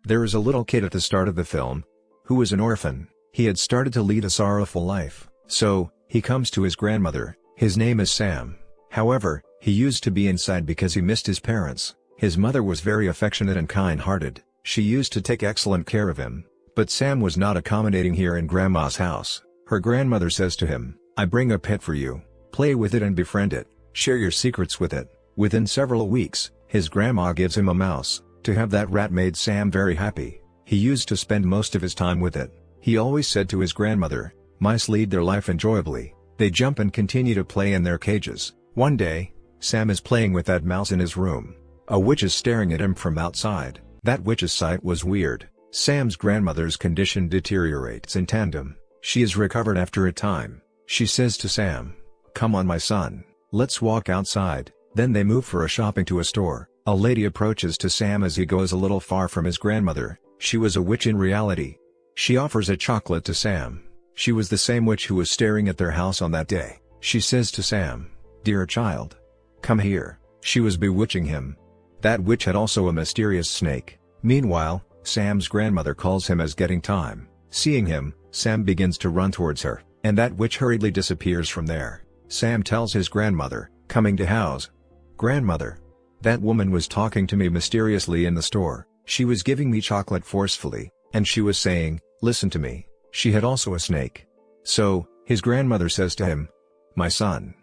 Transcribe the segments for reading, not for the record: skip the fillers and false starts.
There is a little kid at the start of the film, who was an orphan. He had started to lead a sorrowful life, so he comes to his grandmother. His name is Sam. However, he used to be inside because he missed his parents. His mother was very affectionate and kind-hearted. She used to take excellent care of him. But Sam was not accommodating here in Grandma's house. Her grandmother says to him, "I bring a pet for you. Play with it and befriend it. Share your secrets with it." Within several weeks, his grandma gives him a mouse. To have that rat made Sam very happy. He used to spend most of his time with it. He always said to his grandmother, "Mice lead their life enjoyably. They jump and continue to play in their cages." One day, Sam is playing with that mouse in his room. A witch is staring at him from outside. That witch's sight was weird. Sam's grandmother's condition deteriorates in tandem. She is recovered after a time. She says to Sam, "Come on my son, let's walk outside." Then they move for a shopping to a store. A lady approaches to Sam as he goes a little far from his grandmother. She was a witch in reality. She offers a chocolate to Sam. She was the same witch who was staring at their house on that day. She says to Sam, "Dear child, come here." She was bewitching him. That witch had also a mysterious snake. Meanwhile, Sam's grandmother calls him as getting time. Seeing him, Sam begins to run towards her, and that witch hurriedly disappears from there. Sam tells his grandmother, coming to house, "Grandmother, that woman was talking to me mysteriously in the store. She was giving me chocolate forcefully, and she was saying, 'Listen to me.' She had also a snake." So, his grandmother says to him, "My son,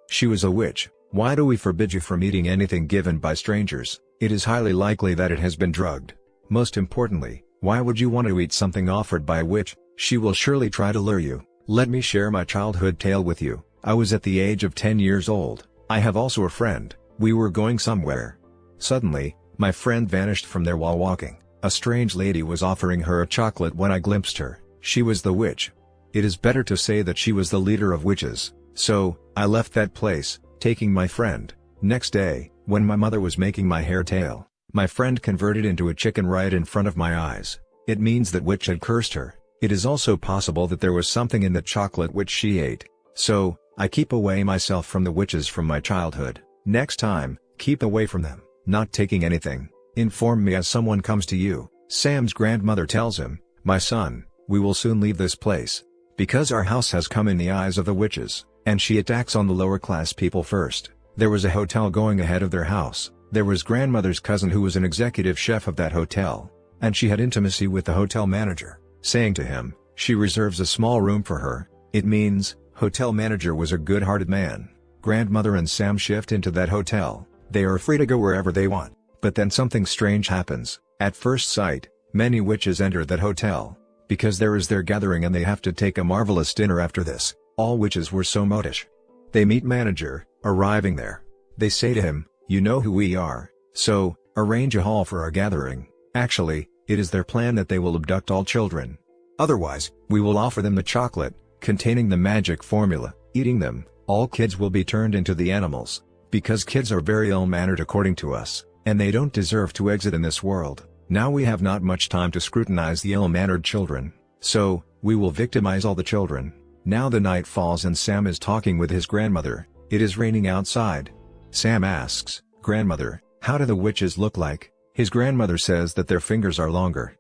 she was a witch. Why do we forbid you from eating anything given by strangers? It is highly likely that it has been drugged. Most importantly, why would you want to eat something offered by a witch? She will surely try to lure you." Let me share my childhood tale with you. I was at the age of 10 years old. I have also a friend. We were going somewhere. Suddenly, my friend vanished from there while walking. A strange lady was offering her a chocolate when I glimpsed her. She was the witch. It is better to say that she was the leader of witches. So, I left that place, taking my friend. Next day, when my mother was making my hair tail, my friend converted into a chicken right in front of my eyes. It means that witch had cursed her. It is also possible that there was something in the chocolate which she ate. So, I keep away myself from the witches from my childhood. Next time, keep away from them. Not taking anything. Inform me as someone comes to you. Sam's grandmother tells him, "My son, we will soon leave this place. Because our house has come in the eyes of the witches, and she attacks on the lower class people first." There was a hotel going ahead of their house. There was grandmother's cousin who was an executive chef of that hotel, and she had intimacy with the hotel manager, saying to him, she reserves a small room for her. It means, hotel manager was a good-hearted man. Grandmother and Sam shift into that hotel. They are free to go wherever they want. But then something strange happens. At first sight, many witches enter that hotel, because there is their gathering and they have to take a marvelous dinner after this. All witches were so modish. They meet manager, arriving there. They say to him, "You know who we are, so, arrange a hall for our gathering." Actually, it is their plan that they will abduct all children. Otherwise, we will offer them the chocolate, containing the magic formula. Eating them, all kids will be turned into the animals. Because kids are very ill-mannered according to us, and they don't deserve to exit in this world. Now we have not much time to scrutinize the ill-mannered children. So, we will victimize all the children. Now the night falls and Sam is talking with his grandmother. It is raining outside. Sam asks, "Grandmother, how do the witches look like?" His grandmother says that their fingers are longer.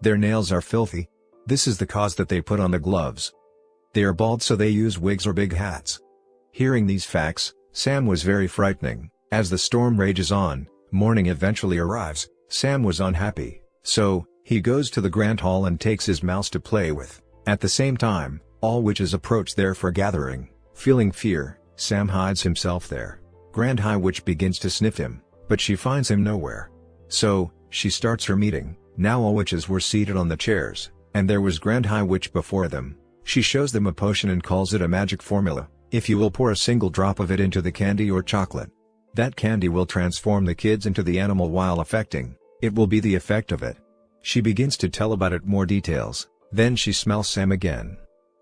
Their nails are filthy. This is the cause that they put on the gloves. They are bald, so they use wigs or big hats. Hearing these facts, Sam was very frightening. As the storm rages on, morning eventually arrives. Sam was unhappy, so he goes to the grand hall and takes his mouse to play with. At the same time, all witches approach there for gathering. Feeling fear, Sam hides himself there. Grand High Witch begins to sniff him, but she finds him nowhere. So, she starts her meeting. Now all witches were seated on the chairs, and there was Grand High Witch before them. She shows them a potion and calls it a magic formula. If you will pour a single drop of it into the candy or chocolate, that candy will transform the kids into the animal while affecting. It will be the effect of it. She begins to tell about it more details. Then she smells Sam again.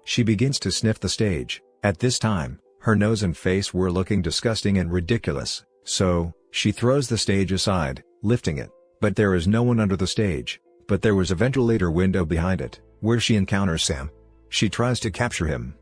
She begins to sniff the stage. At this time, her nose and face were looking disgusting and ridiculous. So, she throws the stage aside, lifting it. But there is no one under the stage. But there was a ventilator window behind it, where she encounters Sam. She tries to capture him.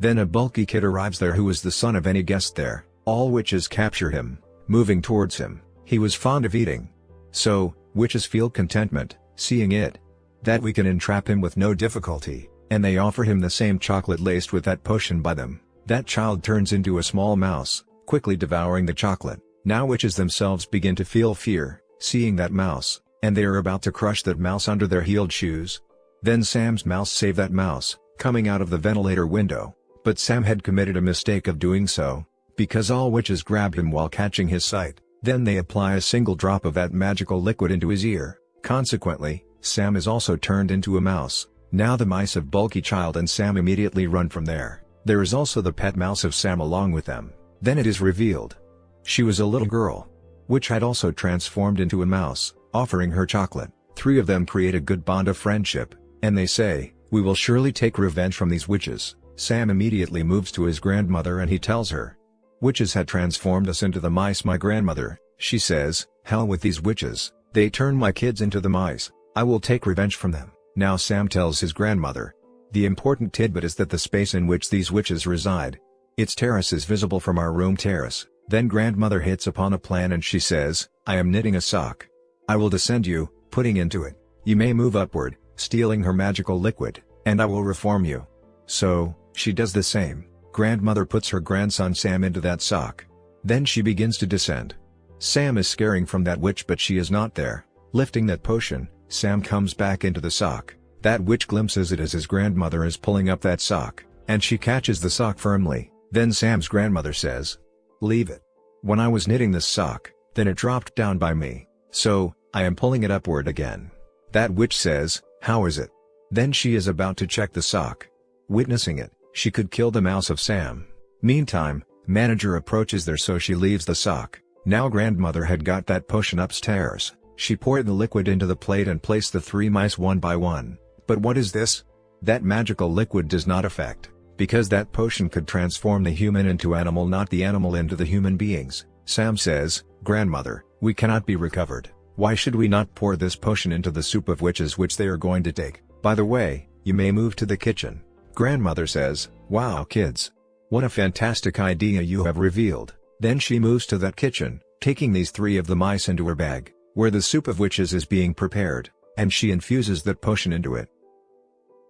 Then a bulky kid arrives there who is the son of any guest there. All witches capture him, moving towards him. He was fond of eating. So, witches feel contentment. seeing it, that we can entrap him with no difficulty, and they offer him the same chocolate laced with that potion by them. That child turns into a small mouse, quickly devouring the chocolate. Now witches themselves begin to feel fear, seeing that mouse, and they are about to crush that mouse under their heeled shoes. Then Sam's mouse saved that mouse, coming out of the ventilator window, but Sam had committed a mistake of doing so, because all witches grab him while catching his sight. Then they apply a single drop of that magical liquid into his ear. Consequently, Sam is also turned into a mouse. Now the mice of Bulky Child and Sam immediately run from there. There is also the pet mouse of Sam along with them. Then it is revealed she was a little girl, which had also transformed into a mouse, offering her chocolate. Three of them create a good bond of friendship, and they say, "We will surely take revenge from these witches." Sam immediately moves to his grandmother and he tells her, "Witches had transformed us into the mice, my grandmother." She says, "Hell with these witches, they turn my kids into the mice, I will take revenge from them." Now Sam tells his grandmother. The important tidbit is that the space in which these witches reside, its terrace is visible from our room terrace. Then grandmother hits upon a plan and she says, "I am knitting a sock. I will descend you, putting into it. You may move upward, stealing her magical liquid, and I will reform you." So, she does the same. Grandmother puts her grandson Sam into that sock. Then she begins to descend. Sam is scaring from that witch, but she is not there. Lifting that potion, Sam comes back into the sock. That witch glimpses it as his grandmother is pulling up that sock, and she catches the sock firmly. Then Sam's grandmother says, "Leave it. When I was knitting this sock, then it dropped down by me. So, I am pulling it upward again." That witch says, "How is it?" Then she is about to check the sock. Witnessing it, she could kill the mouse of Sam. Meantime, manager approaches there, so she leaves the sock. Now grandmother had got that potion upstairs. She poured the liquid into the plate and placed the three mice one by one. But what is this? That magical liquid does not affect, because that potion could transform the human into animal, not the animal into the human beings. Sam says, "Grandmother, we cannot be recovered. Why should we not pour this potion into the soup of witches which they are going to take? By the way, you may move to the kitchen." Grandmother says, "Wow kids. What a fantastic idea you have revealed." Then she moves to that kitchen, taking these three of the mice into her bag, where the soup of witches is being prepared, and she infuses that potion into it.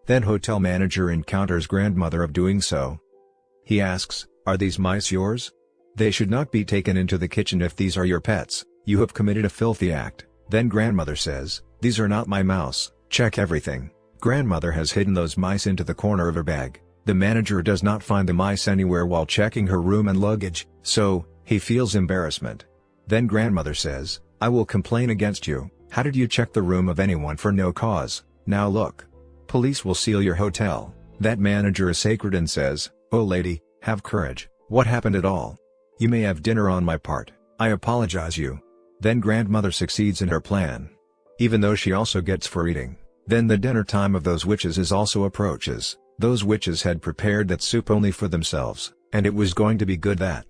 Then hotel manager encounters grandmother of doing so. He asks, "Are these mice yours? They should not be taken into the kitchen if these are your pets. You have committed a filthy act." Then grandmother says, "These are not my mouse, check everything." Grandmother has hidden those mice into the corner of her bag. The manager does not find the mice anywhere while checking her room and luggage, so, he feels embarrassment. Then grandmother says, "I will complain against you. How did you check the room of anyone for no cause? Now look. Police will seal your hotel." That manager is sacred and says, "Oh lady, have courage. What happened at all? You may have dinner on my part. I apologize you." Then grandmother succeeds in her plan, even though she also gets for eating. Then the dinner time of those witches is also approaches. Those witches had prepared that soup only for themselves, and it was going to be good that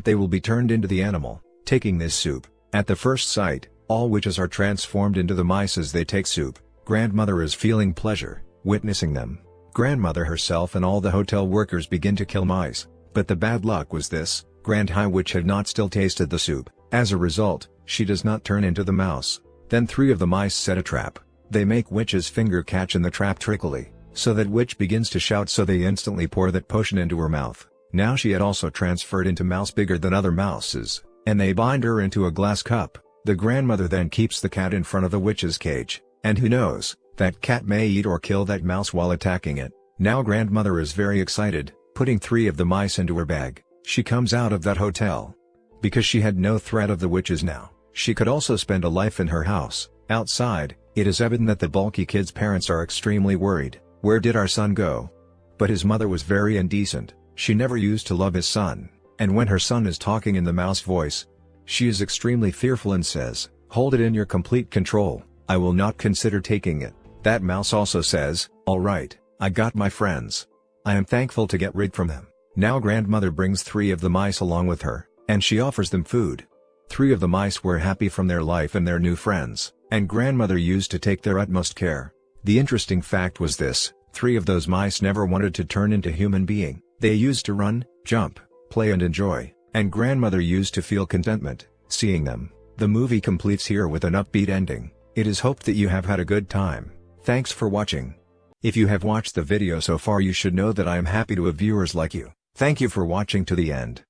they will be turned into the animal, taking this soup. At the first sight, all witches are transformed into the mice as they take soup. Grandmother is feeling pleasure, witnessing them. Grandmother herself and all the hotel workers begin to kill mice, but the bad luck was this, Grand High Witch had not still tasted the soup. As a result, she does not turn into the mouse. Then three of the mice set a trap. They make witch's finger catch in the trap trickily, so that witch begins to shout, so they instantly pour that potion into her mouth. Now she had also transferred into mouse bigger than other mouses, and they bind her into a glass cup. The grandmother then keeps the cat in front of the witch's cage, and who knows, that cat may eat or kill that mouse while attacking it. Now grandmother is very excited, putting three of the mice into her bag. She comes out of that hotel, because she had no threat of the witches now. She could also spend a life in her house. Outside, it is evident that the bulky kid's parents are extremely worried. Where did our son go? But his mother was very indecent. She never used to love his son, and when her son is talking in the mouse voice, she is extremely fearful and says, "Hold it in your complete control, I will not consider taking it." That mouse also says, "All right, I got my friends. I am thankful to get rid from them." Now grandmother brings three of the mice along with her, and she offers them food. Three of the mice were happy from their life and their new friends, and grandmother used to take their utmost care. The interesting fact was this, three of those mice never wanted to turn into human being. They used to run, jump, play and enjoy, and grandmother used to feel contentment, seeing them. The movie completes here with an upbeat ending. It is hoped that you have had a good time. Thanks for watching. If you have watched the video so far, you should know that I am happy to have viewers like you. Thank you for watching to the end.